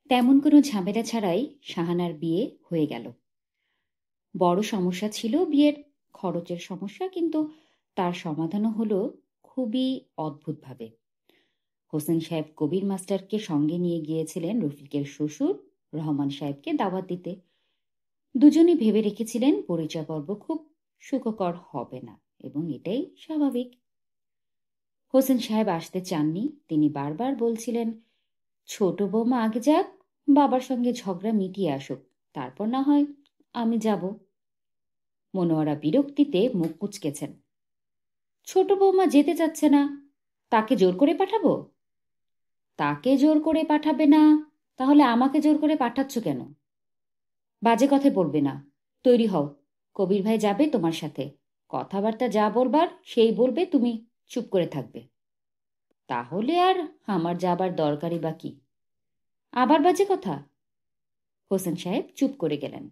তেমন কোনো ঝামেলা ছাড়াই শাহানার বিয়ে হয়ে গেল। বড় সমস্যা ছিল বিয়ের খরচের সমস্যা, কিন্তু তার সমাধানও হলো খুবই অদ্ভুতভাবে। হোসেন সাহেব কবির মাস্টারকে সঙ্গে নিয়ে গিয়েছিলেন রফিকের শ্বশুর রহমান সাহেবকে দাওয়াত দিতে। দুজনই ভেবে রেখেছিলেন পরিচয় পর্ব খুব সুখকর হবে না, এবং এটাই স্বাভাবিক। হোসেন সাহেব আসতে চাননি। তিনি বারবার বলছিলেন, ছোট বৌমা আগে যাক, বাবার সঙ্গে ঝগড়া মিটিয়ে আসুক, তারপর না হয় আমি যাব। মনোয়ারা বিরক্তিতে মুখ কুঁচকেছেন। ছোট বৌমা যেতে চাচ্ছে না, তাকে জোর করে পাঠাবো? তাকে জোর করে পাঠাবে না, তাহলে আমাকে জোর করে পাঠাচ্ছ কেন? বাজে কথা বলবে না, তৈরি হও, কবির ভাই যাবে তোমার সাথে। কথাবার্তা যা বলবার সেই বলবে, তুমি চুপ করে থাকবে। তাহলে আর আমার যাবার দরকারই বা কি? আবার বাজে কথা? হোসেন সাহেব চুপ করে গেলেন।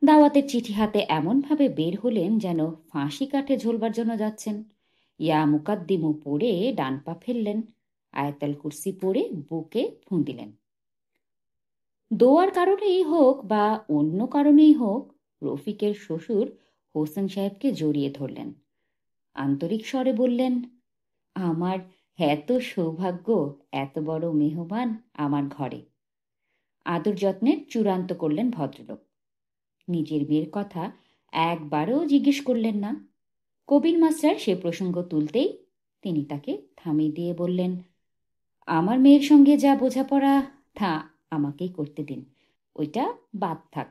দাওয়াতের চিঠি হাতে এমনভাবে বের হলেন যেন ফাঁসি কাঠে ঝোলবার জন্য যাচ্ছেন। ইয়া মুকাদ্দিমু পড়ে ডান পা ফেললেন, আয়াতাল কুরসি পড়ে বুকে ফুঁ দিলেন। দোয়ার কারণেই হোক বা অন্য কারণেই হোক, রফিকের শ্বশুর হোসেন সাহেবকে জড়িয়ে ধরলেন। আন্তরিক স্বরে বললেন, আমার এত সৌভাগ্য, এত বড় মেহমান আমার ঘরে। আদর যত্নের চূড়ান্ত করলেন ভদ্রলোক। নিজের মেয়ের কথা একবারও জিজ্ঞেস করলেন না। কবির মাস্টার সে প্রসঙ্গ তুলতেই তিনি তাকে থামিয়ে দিয়ে বললেন, আমার মেয়ের সঙ্গে যা বোঝাপড়া তা আমাকেই করতে দিন, ওইটা বাদ থাক।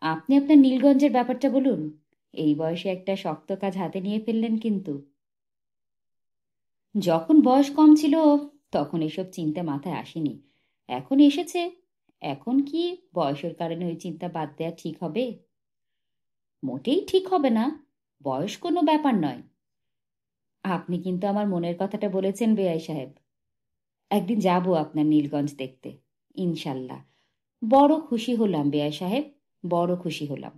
আপনি আপনার নীলগঞ্জের ব্যাপারটা বলুন। এই বয়সে একটা শক্ত কাজ হাতে নিয়ে ফেললেন কিন্তু। যখন বয়স কম ছিল তখন এসব চিন্তা মাথায় আসেনি, এখন এসেছে। এখন কি বয়সের কারণে ওই চিন্তা বাদ দেওয়া ঠিক হবে? মোটেই ঠিক হবে না। বয়স কোনো ব্যাপার নয়। আপনি কিন্তু আমার মনের কথাটা বলেছেন বেয়াই সাহেব। একদিন যাব আপনার নীলগঞ্জ দেখতে, ইনশাল্লাহ। বড় খুশি হলাম বেয়াই সাহেব, বড় খুশি হলাম।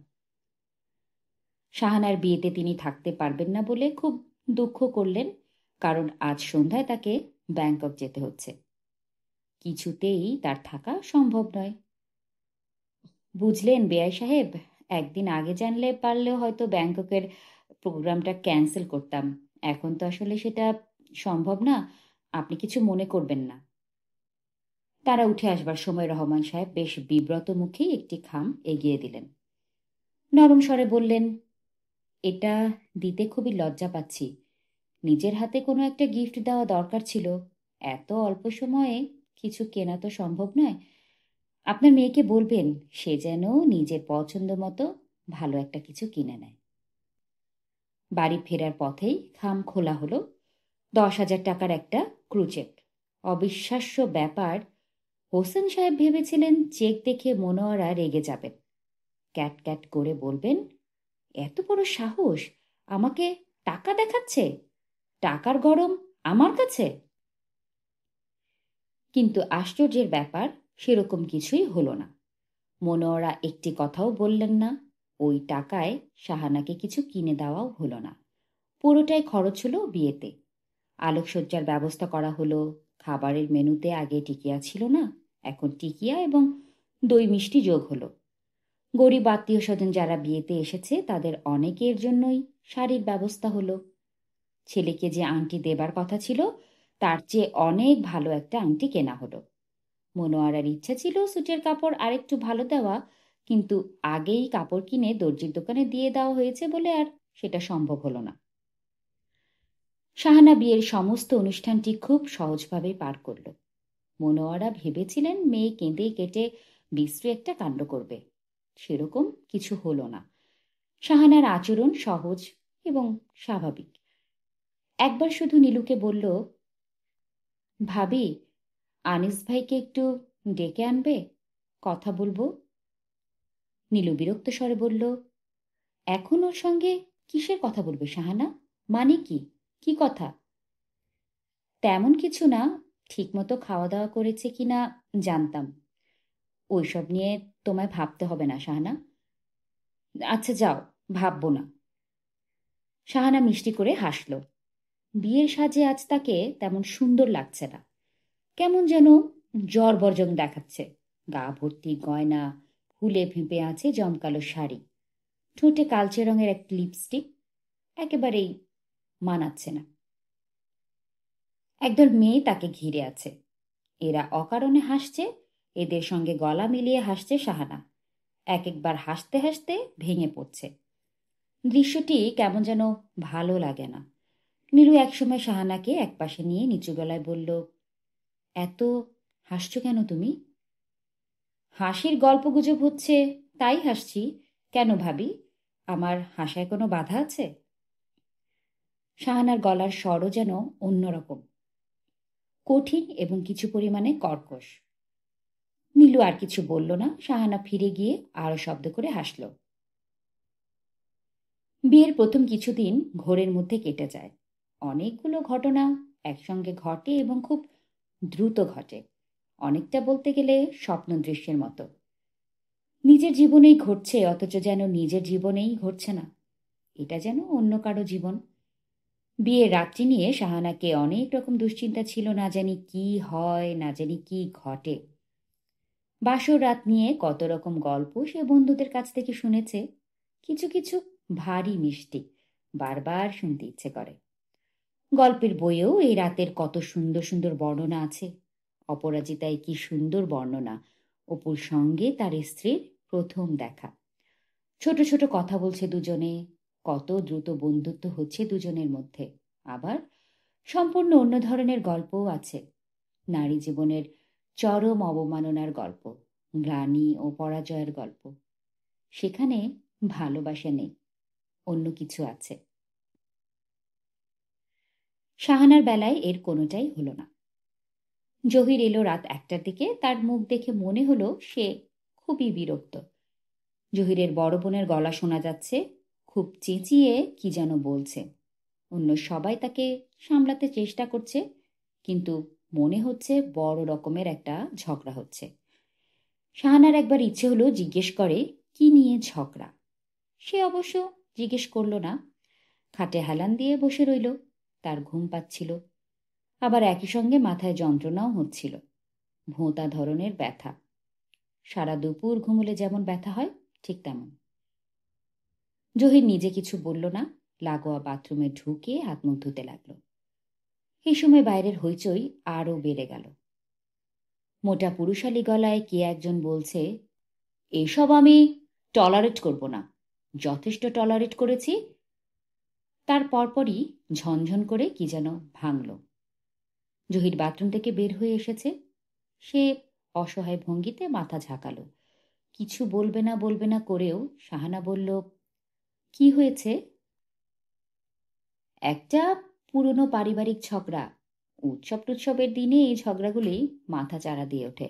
শাহানার বিয়েতে তিনি থাকতে পারবেন না বলে খুব দুঃখ করলেন, কারণ আজ সন্ধ্যায় তাকে ব্যাংকক যেতে হচ্ছে। কিছুতেই তার থাকা সম্ভব নয়। বুঝলেন বেয়াই সাহেব, একদিন আগে জানলে পারলেও হয়তো ব্যাংককের প্রোগ্রামটা ক্যান্সেল করতাম। এখন তো আসলে সেটা সম্ভব না। আপনি কিছু মনে করবেন না। তারা উঠে আসবার সময় রহমান সাহেব বেশ বিব্রত মুখেই একটি খাম এগিয়ে দিলেন। নরম স্বরে বললেন, এটা দিতে খুবই লজ্জা পাচ্ছি। নিজের হাতে কোনো একটা গিফট দেওয়া দরকার ছিল। এত অল্প সময়ে কিছু কেনা তো সম্ভব নয়। আপনার মেয়েকে বলবেন সে যেন নিজের পছন্দ মতো ভালো একটা কিছু কিনে নেয়। বাড়ি ফেরার পথেই খাম খোলা হলো। 10,000 টাকার একটা ক্রুচেক। অবিশ্বাস্য ব্যাপার। হোসেন সাহেব ভেবেছিলেন চেক দেখে মনোয়ারা রেগে যাবেন, ক্যাট ক্যাট করে বলবেন, এত বড় সাহস, আমাকে টাকা দেখাচ্ছে, টাকার গরম আমার কাছে। কিন্তু আশ্চর্যের ব্যাপার, সেরকম কিছুই হলো না। মনোয়ারা একটি কথাও বললেন না। ওই টাকায় শাহানাকে কিছু কিনে দেওয়াও হলো না। পুরোটাই খরচ হলো বিয়েতে। আলোকসজ্জার ব্যবস্থা করা হলো। খাবারের মেনুতে আগে টিকিয়া ছিল না, এখন টিকিয়া এবং দই মিষ্টি যোগ হলো। গরিব আত্মীয় স্বজন যারা বিয়েতে এসেছে তাদের অনেকের জন্যই শাড়ির ব্যবস্থা হলো। ছেলেকে যে আংটি দেবার কথা ছিল তার চেয়ে অনেক ভালো একটা আংটি কেনা হলো। মনোয়ারার ইচ্ছা ছিল সুটের কাপড় আরেকটু ভালো দেওয়া, কিন্তু আগেই কাপড় কিনে দর্জির দোকানে দিয়ে দেওয়া হয়েছে বলে আর সেটা সম্ভব হলো না। শাহানা বিয়ের সমস্ত অনুষ্ঠানটি খুব সহজভাবে পার করল। মনোয়ারা ভেবেছিলেন মেয়ে কেঁদে কেটে বিশ্রী একটা কাণ্ড করবে, সেরকম কিছু হলো না। শাহানার আচরণ সহজ এবং স্বাভাবিক। একবার শুধু নীলুকে বলল, ভাবি, আনিস ভাইকে একটু ডেকে আনবে, কথা বলবো। নীলু বিরক্ত স্বরে বলল, এখন ওর সঙ্গে কিসের কথা বলবে শাহানা? মানে কি? কি কথা? তেমন কিছু না। ঠিকমতো খাওয়া দাওয়া করেছে কিনা জানতাম। ওইসব নিয়ে তোমায় ভাবতে হবে না শাহানা। আচ্ছা যাও, ভাববো না। শাহানা মিষ্টি করে হাসল। বিয়ের সাজে আজ তাকে তেমন সুন্দর লাগছে না। কেমন যেন জড়বড় দেখাচ্ছে। গা ভর্তি গয়না, ফুলে ফেঁপে আছে জমকালো শাড়ি, ঠোঁটে কালচে রঙের এক লিপস্টিক, একেবারেই মানাচ্ছে না। একদল মেয়ে তাকে ঘিরে আছে। এরা অকারণে হাসছে, এদের সঙ্গে গলা মিলিয়ে হাসছে শাহানা। এক একবার হাসতে হাসতে ভেঙে পড়ছে। দৃশ্যটি কেমন যেন ভালো লাগে না। নীলু একসময় শাহানাকে একপাশে নিয়ে নিচু গলায় বলল, এত হাসছো কেন তুমি? হাসির গল্পগুজব হচ্ছে, তাই হাসছি। কেন ভাবি, আমার হাসায় কোনো বাধা আছে? শাহানার গলার স্বরও যেন অন্যরকম, কঠিন এবং কিছু পরিমাণে কর্কশ। নীলু আর কিছু বলল না। শাহানা ফিরে গিয়ে আরো শব্দ করে হাসল। বিয়ের প্রথম কিছুদিন ঘোরের মধ্যে কেটে যায়। অনেকগুলো ঘটনা একসঙ্গে ঘটে এবং খুব দ্রুত ঘটে। অনেকটা বলতে গেলে স্বপ্ন দৃশ্যের মতো। নিজের জীবনেই ঘটছে, অথচ যেন নিজের জীবনেই ঘটছে না। এটা যেন অন্য কারো জীবন। বিয়ের রাত্রি নিয়ে শাহানাকে অনেক রকম দুশ্চিন্তা ছিল। না জানি কি হয়, না জানি কি ঘটে। বাসর রাত নিয়ে কত রকম গল্প সে বন্ধুদের কাছ থেকে শুনেছে। কিছু কিছু ভারী মিষ্টি, বারবার শুনতে ইচ্ছে করে। গল্পের বইয়েও এই রাতের কত সুন্দর সুন্দর বর্ণনা আছে। অপরাজিতায় কি সুন্দর বর্ণনা, অপুর সঙ্গে তার স্ত্রীর প্রথম দেখা। ছোট ছোট কথা বলছে দুজনে, কত দ্রুত বন্ধুত্ব হচ্ছে দুজনের মধ্যে। আবার সম্পূর্ণ অন্য ধরনের গল্পও আছে। নারী জীবনের চরম অবমাননার গল্প, গ্লানি ও পরাজয়ের গল্প। সেখানে ভালোবাসা নেই, অন্য কিছু আছে। শাহানার বেলায় এর কোনোটাই হলো না। জহির এলো রাত 1টার দিকে। তার মুখ দেখে মনে হলো সে খুবই বিরক্ত। জহিরের বড় বোনের গলা শোনা যাচ্ছে, খুব চেঁচিয়ে কি যেন বলছে। অন্য সবাই তাকে সামলাতে চেষ্টা করছে, কিন্তু মনে হচ্ছে বড় রকমের একটা ঝগড়া হচ্ছে। শাহানার একবার ইচ্ছে হলো জিজ্ঞেস করে কি নিয়ে ঝগড়া। সে অবশ্য জিজ্ঞেস করল না। খাটে হেলান দিয়ে বসে রইল। তার ঘুম পাচ্ছিল, আবার একই সঙ্গে মাথায় যন্ত্রণাও হচ্ছিল, ভোঁতা ধরনের ব্যথা। সারা দুপুর ঘুমলে যেমন ব্যথা হয়, ঠিক তেমন। জহির নিজে কিছু বলল না। লাগোয়া বাথরুমে ঢুকে হাত মুখ ধুতে লাগলো। এই সময় বাইরের হইচই আরও বেড়ে গেল। মোটা পুরুষালী গলায় কে একজন বলছে, এসব আমি টলারেট করব না, যথেষ্ট টলারেট করেছি। তার পরপরই ঝনঝন করে কি যেন ভাঙল। জহির বাথরুম থেকে বের হয়ে এসেছে। সে অসহায় ভঙ্গিতে মাথা ঝাঁকালো। কিছু বলবে না করেও শাহানা বলল, কি হয়েছে? একটা পুরনো পারিবারিক ঝগড়া। উৎসব টুৎসবের দিনে এই ঝগড়াগুলি মাথা চাড়া দিয়ে ওঠে।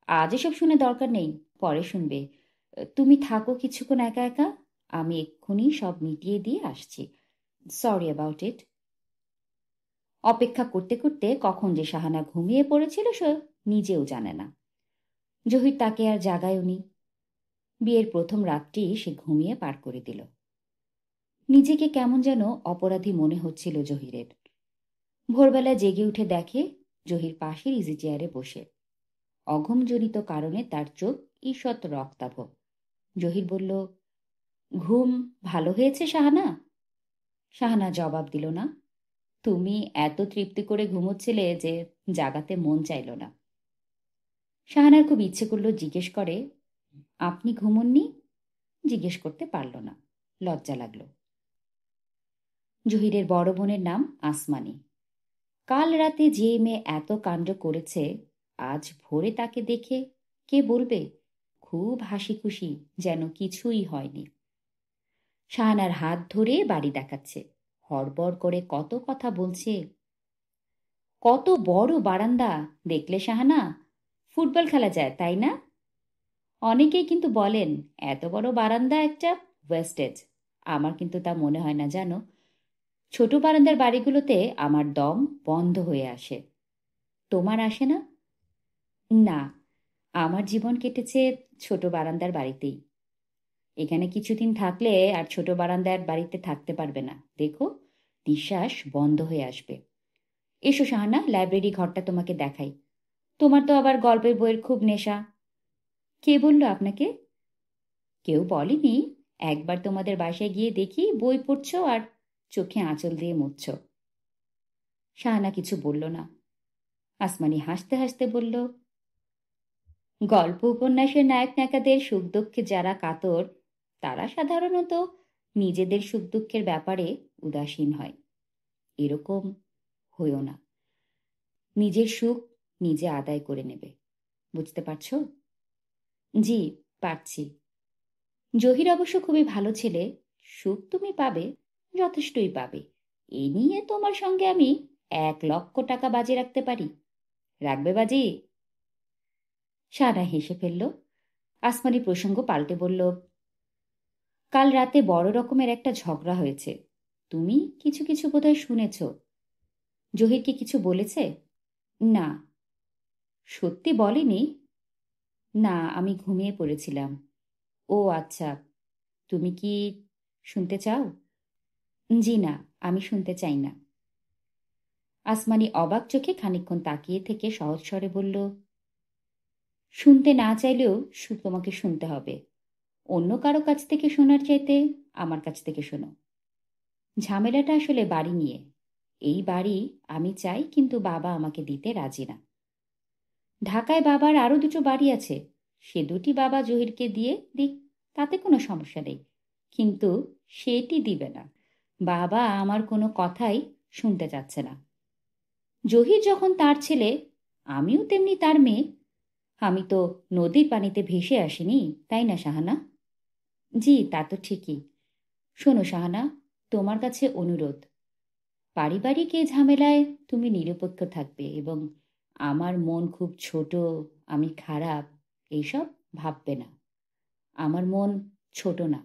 আজ এসব শুনে দরকার নেই, পরে শুনবে। তুমি থাকো কিছুক্ষণ একা একা, আমি এক্ষুনি সব মিটিয়ে দিয়ে আসছি। Sorry about it. অপেক্ষা করতে করতে কখন যে শাহানা ঘুমিয়ে পড়েছিল সে নিজেও জানে না। জহির তাকে আর জাগায়নি। বিয়ের প্রথম রাতটি সে ঘুমিয়ে পার করে দিল। নিজেকে কেমন যেন অপরাধী মনে হচ্ছিল জহিরের। ভোরবেলা জেগে উঠে দেখে জহির পাশের ইজি চেয়ারে বসে। অঘুমজনিত কারণে তার চোখ ঈষৎ রক্তাভ। জহির বলল, ঘুম ভালো হয়েছে শাহানা? শাহানা জবাব দিল না। তুমি এত তৃপ্তি করে ঘুমোচ্ছিলে যে জাগাতে মন চাইল না। শাহানার খুব ইচ্ছে করল জিজ্ঞেস করে, আপনি ঘুমননি? জিজ্ঞেস করতে পারল না, লজ্জা লাগলো। জহিরের বড় বোনের নাম আসমানি। কাল রাতে যে মেয়ে এত কাণ্ড করেছে, আজ ভোরে তাকে দেখে কে বলবে খুব হাসি খুশি, যেন কিছুই হয়নি। শাহানার হাত ধরে বাড়ি দেখাচ্ছে, হড়বড় করে কত কথা বলছে। কত বড় বারান্দা দেখলে শাহানা, ফুটবল খেলা যায় তাই না? অনেকেই কিন্তু বলেন এত বড় বারান্দা একটা ওয়েস্টেজ। আমার কিন্তু তা মনে হয় না জানো। ছোট বারান্দার বাড়িগুলোতে আমার দম বন্ধ হয়ে আসে। তোমার আসে না? না, আমার জীবন কেটেছে ছোট বারান্দার বাড়িতেই। এখানে কিছুদিন থাকলে আর ছোট বারান্দার বাড়িতে থাকতে পারবে না, দেখো নিঃশ্বাস বন্ধ হয়ে আসবে। এসো শাহানা, লাইব্রেরি ঘরটা তোমাকে দেখাই। তোমার তো আবার গল্পের বইয়ের খুব নেশা। কে বলল আপনাকে? কেউ বলেনি। একবার তোমাদের বাসায় গিয়ে দেখি বই পড়ছো আর চোখে আঁচল দিয়ে মুছছ। শাহানা কিছু বলল না। আসমানি হাসতে হাসতে বলল, গল্প উপন্যাসের নায়ক নায়িকাদের সুখ দুঃখে যারা কাতর, তারা সাধারণত নিজেদের সুখ দুঃখের ব্যাপারে উদাসীন হয়। এরকম হইও না। নিজের সুখ নিজে আদায় করে নেবে। বুঝতে পারছো? জি, পারছি। জহির অবশ্য খুবই ভালো ছেলে। সুখ তুমি পাবে, যথেষ্টই পাবে। এ নিয়ে তোমার সঙ্গে আমি 1,00,000 টাকা বাজি রাখতে পারি। রাখবে বাজি? সারা হেসে ফেলল। আসমানি প্রসঙ্গ পাল্টে বলল, কাল রাতে বড় রকমের একটা ঝগড়া হয়েছে। তুমি কিছু কিছু বোধহয় শুনেছ। জহির কি কিছু বলেছে? না। সত্যি বলেনি? না, আমি ঘুমিয়ে পড়েছিলাম। ও আচ্ছা। তুমি কি শুনতে চাও? জি না, আমি শুনতে চাই না। আসমানি অবাক চোখে খানিকক্ষণ তাকিয়ে থেকে সহজ স্বরে বলল, শুনতে না চাইলেও তোমাকে শুনতে হবে। অন্য কারো কাছ থেকে শোনার চাইতে আমার কাছ থেকে শোনো। ঝামেলাটা আসলে বাড়ি নিয়ে। এই বাড়ি আমি চাই, কিন্তু বাবা আমাকে দিতে রাজি না। ঢাকায় বাবার আরো 2টো বাড়ি আছে। সে 2টি বাবা জহিরকে দিয়ে দিক, তাতে কোনো সমস্যা নেই। কিন্তু সেটি দিবে না। বাবা আমার কোনো কথাই শুনতে চাচ্ছে না। জহির যখন তার ছেলে, আমিও তেমনি তার মেয়ে। আমি তো নদীর পানিতে ভেসে আসিনি, তাই না শাহানা? জি, তা তো ঠিকই। শোনো শাহানা, তোমার কাছে অনুরোধ, পারিবারিক এ ঝামেলায় তুমি নিরপেক্ষ থাকবে এবং আমার মন খুব ছোট, আমি খারাপ, এইসব ভাববে না। আমার মন ছোট না।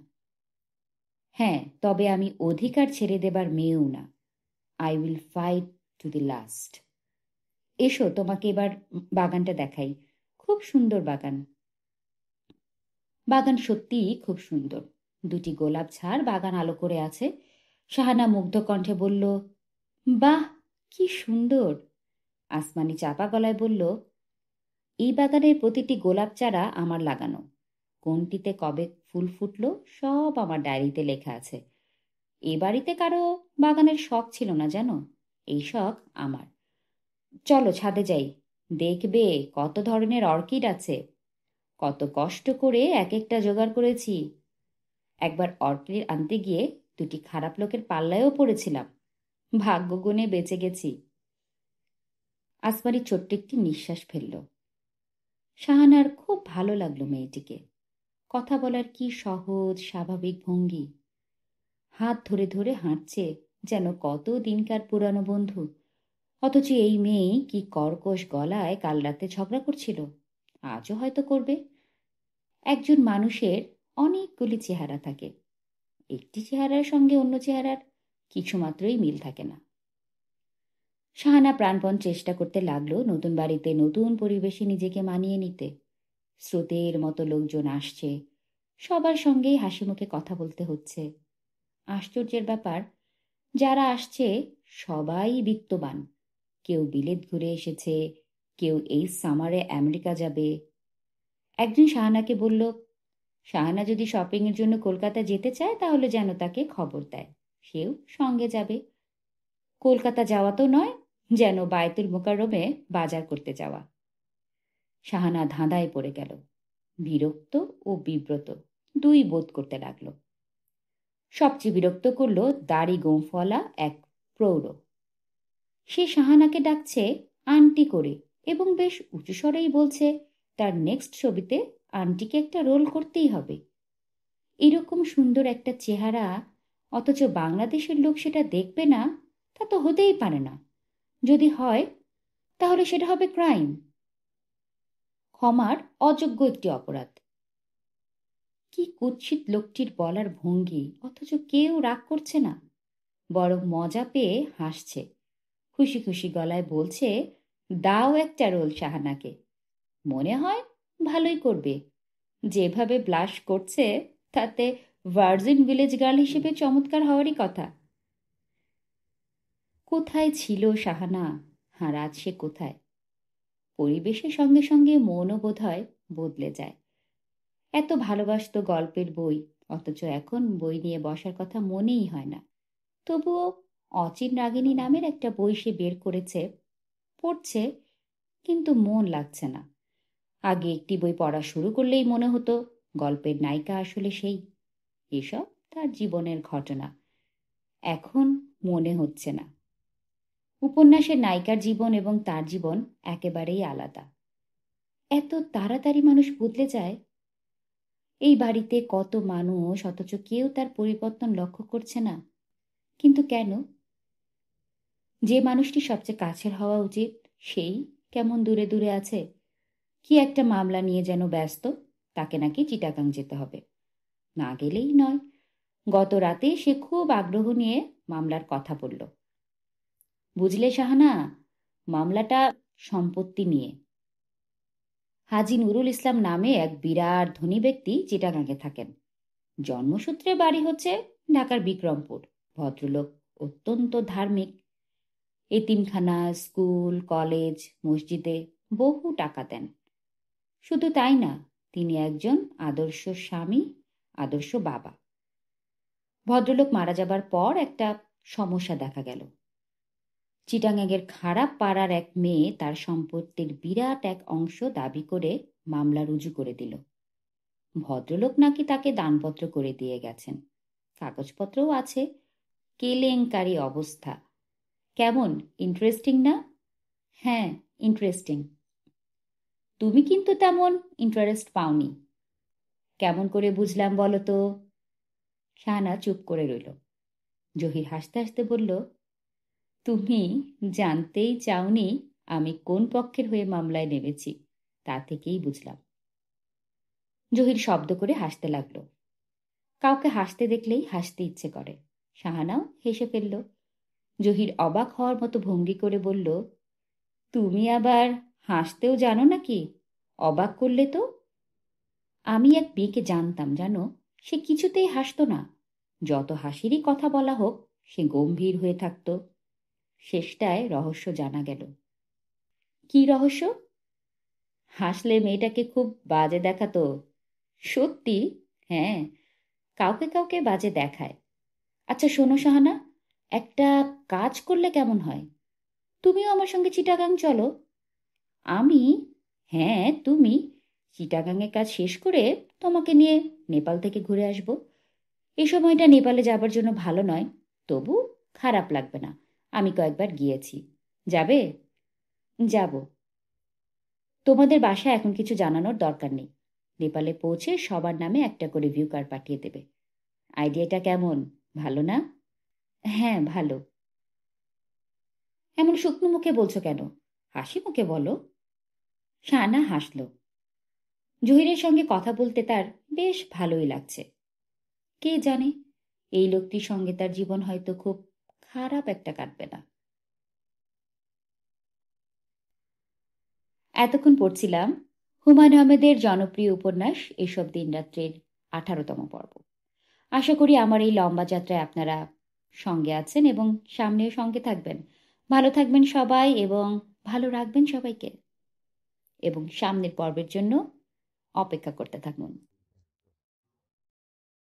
হ্যাঁ, তবে আমি অধিকার ছেড়ে দেবার মেয়েও না। I will fight to the last. এসো তোমাকে এবার বাগানটা দেখাই। খুব সুন্দর বাগান। বাগান সত্যিই খুব সুন্দর। 2টি গোলাপ ঝাড় বাগান আলো করে আছে। শাহানা মুগ্ধ কণ্ঠে বলল, বাহ, কি সুন্দর। আসমানি চাপা গলায় বলল, এই বাগানের প্রতিটি গোলাপ চারা আমার লাগানো। কোনটিতে কবে ফুল ফুটলো সব আমার ডায়েরিতে লেখা আছে। এ বাড়িতে কারো বাগানের শখ ছিল না, জানো? এই শখ আমার। চলো ছাদে যাই। দেখবে কত ধরনের অর্কিড আছে। কত কষ্ট করে এক একটা জোগাড় করেছি। একবার অর্কিড আনতে গিয়ে 2টি খারাপ লোকের পাল্লায়ও পড়েছিলাম। ভাগ্য গুণে বেঁচে গেছি। আসমানি ছোট্ট একটি নিঃশ্বাস ফেলল। শাহানার খুব ভালো লাগলো মেয়েটিকে। কথা বলার কি সহজ স্বাভাবিক ভঙ্গি। হাত ধরে ধরে হাঁটছে, যেন কত দিনকার পুরানো বন্ধু। অথচ এই মেয়ে কি কর্কশ গলায় কাল রাতে ঝগড়া করছিল, আজও হয়তো করবে। একজন মানুষের অনেকগুলি চেহারা থাকে। একটি চেহারার সঙ্গে অন্য চেহারার কিছুমাত্রই মিল থাকে না। শাহানা প্রাণপণ চেষ্টা করতে লাগলো নতুন বাড়িতে নতুন পরিবেশে নিজেকে মানিয়ে নিতে। স্রোতের মতো লোকজন আসছে, সবার সঙ্গেই হাসি মুখে কথা বলতে হচ্ছে। আশ্চর্যের ব্যাপার, যারা আসছে সবাই বিত্তবান। কেউ বিলেত ঘুরে এসেছে, কেউ এই সামারে আমেরিকা যাবে। একজন শাহানাকে বলল, শাহানা যদি শপিং এর জন্য কলকাতা যেতে চায় তাহলে যেন তাকে খবর দেয়, সেও সঙ্গে যাবে। কলকাতা যাওয়া তো নয়, যেন বায়তুল মোকাররমে বাজার করতে যাওয়া। শাহানা ধাঁধায় পড়ে গেল। বিরক্ত ও বিব্রত দুই বোধ করতে লাগলো। সবচেয়ে বিরক্ত করল দাড়ি গোঁফওয়ালা এক প্রৌঢ়। সে শাহানাকে ডাকছে আন্টি করে এবং বেশ উঁচু স্বরেই বলছে তার নেক্সট ছবিতে আন্টিকে একটা রোল করতেই হবে। এরকম সুন্দর একটা চেহারা, অথচ বাংলাদেশের লোক সেটা দেখবে না, তা তো হতেই পারে না। যদি হয় তাহলে সেটা হবে ক্রাইম, ক্ষমার অযোগ্য একটি অপরাধ। কি কুৎসিত লোকটির বলার ভঙ্গি, অথচ কেউ রাগ করছে না, বরং মজা পেয়ে হাসছে। খুশি খুশি গলায় বলছে, দাও একটা রোল শাহানাকে। মনে হয় ভালোই করবে। যেভাবে ব্লাশ করছে তাতে ভার্জিন ভিলেজ গার্ল হিসেবে চমৎকার হওয়ারই কথা। কোথায় ছিল শাহানা? আর আজ সে কোথায়? পরিবেশের সঙ্গে সঙ্গে মনও বোধহয় বদলে যায়। এত ভালোবাসত গল্পের বই, অথচ এখন বই নিয়ে বসার কথা মনেই হয় না। তবুও অচিন রাগিনী নামের একটা বই সে বের করেছে, পড়ছে, কিন্তু মন লাগছে না। আগে একটি বই পড়া শুরু করলেই মনে হতো গল্পের নায়িকা আসলে সেই। এসব তার জীবনের ঘটনা। এখন মনে হচ্ছে না। উপন্যাসের নায়িকার জীবন এবং তার জীবন একেবারেই আলাদা। এত তাড়াতাড়ি মানুষ বদলে যায়। এই বাড়িতে কত মানুষ, অথচ কেউ তার পরিবর্তন লক্ষ্য করছে না। কিন্তু কেন? যে মানুষটি সবচেয়ে কাছের হওয়া উচিত সেই কেমন দূরে দূরে আছে। কি একটা মামলা নিয়ে যেন ব্যস্ত। তাকে নাকি চিটাগাং যেতে হবে, না গেলেই নয়। গত রাতে সে খুব আগ্রহ নিয়ে মামলার কথা বলল। বুঝলে শাহানা, মামলাটা সম্পত্তি নিয়ে। হাজী নুরুল ইসলাম নামে এক বিরাট ধনী ব্যক্তি চিটাগাঙে থাকেন। জন্মসূত্রে বাড়ি হচ্ছে ঢাকার বিক্রমপুর। ভদ্রলোক, অত্যন্ত ধার্মিক। এতিমখানা, স্কুল, কলেজ, মসজিদে বহু টাকা দেন। শুধু তাই না, তিনি একজন আদর্শ স্বামী, আদর্শ বাবা। ভদ্রলোক মারা যাবার পর একটা সমস্যা দেখা গেল। চিটাগাঙের খারাপ পাড়ার এক মেয়ে তার সম্পত্তির বিরাট এক অংশ দাবি করে মামলা রুজু করে দিল। ভদ্রলোক নাকি তাকে দানপত্র করে দিয়ে গেছেন, কাগজপত্রও আছে। কেলেঙ্কারি অবস্থা। কেমন ইন্টারেস্টিং না? হ্যাঁ, ইন্টারেস্টিং। তুমি কিন্তু তেমন ইন্টারেস্ট পাওনি। কেমন করে বুঝলাম বলো তো? শাহানা চুপ করে রইল। জহির হাসতে হাসতে বলল, তুমি জানতেই চাওনি আমি কোন পক্ষের হয়ে মামলায় নেমেছি, তা থেকেই বুঝলাম। জহির শব্দ করে হাসতে লাগলো। কাউকে হাসতে দেখলেই হাসতে ইচ্ছে করে। শাহানাও হেসে ফেলল। জহির অবাক হওয়ার মতো ভঙ্গি করে বলল, তুমি আবার হাসতেও জানো নাকি? অবাক করলে তো। আমি এক মেয়েকে জানতাম জানো, সে কিছুতেই হাসতো না। যত হাসিরই কথা বলা হোক সে গম্ভীর হয়ে থাকতো। শেষটায় রহস্য জানা গেল। কি রহস্য? হাসলে মেয়েটাকে খুব বাজে দেখাতো। সত্যি? হ্যাঁ, কাউকে কাউকে বাজে দেখায়। আচ্ছা শোনো শাহানা, একটা কাজ করলে কেমন হয়? তুমিও আমার সঙ্গে চিটাগাং চলো। আমি? হ্যাঁ তুমি। চিটাগাংয়ে কাজ শেষ করে তোমাকে নিয়ে নেপাল থেকে ঘুরে আসব। এই সময়টা নেপালে যাবার জন্য ভালো নয়, তবু খারাপ লাগবে না। আমি কয়েকবার গিয়েছি। যাবে? যাব। তোমাদের বাসায় এখন কিছু জানানোর দরকার নেই। নেপালে পৌঁছে সবার নামে একটা করে ভিউ কার্ড পাঠিয়ে দেবে। আইডিয়াটা কেমন? ভালো না? হ্যাঁ, ভালো। এমন শুকনো মুখে বলছো কেন? হাসি মুখে বলো। শানা হাসল। জহিরের সঙ্গে কথা বলতে তার বেশ ভালোই লাগছে। কে জানে, এই লোকটির সঙ্গে তার জীবন হয়তো খুব খারাপ একটা কাটবে না। এতক্ষণ পড়ছিলাম হুমায়ুন আহমেদের জনপ্রিয় উপন্যাস এসব দিনরাত্রির 18তম পর্ব। আশা করি আমার এই লম্বা যাত্রায় আপনারা সঙ্গে আছেন এবং সামনেও সঙ্গে থাকবেন। ভালো থাকবেন সবাই এবং ভালো রাখবেন সবাইকে, এবং সামনের পর্বের জন্য অপেক্ষা করতে থাকুন।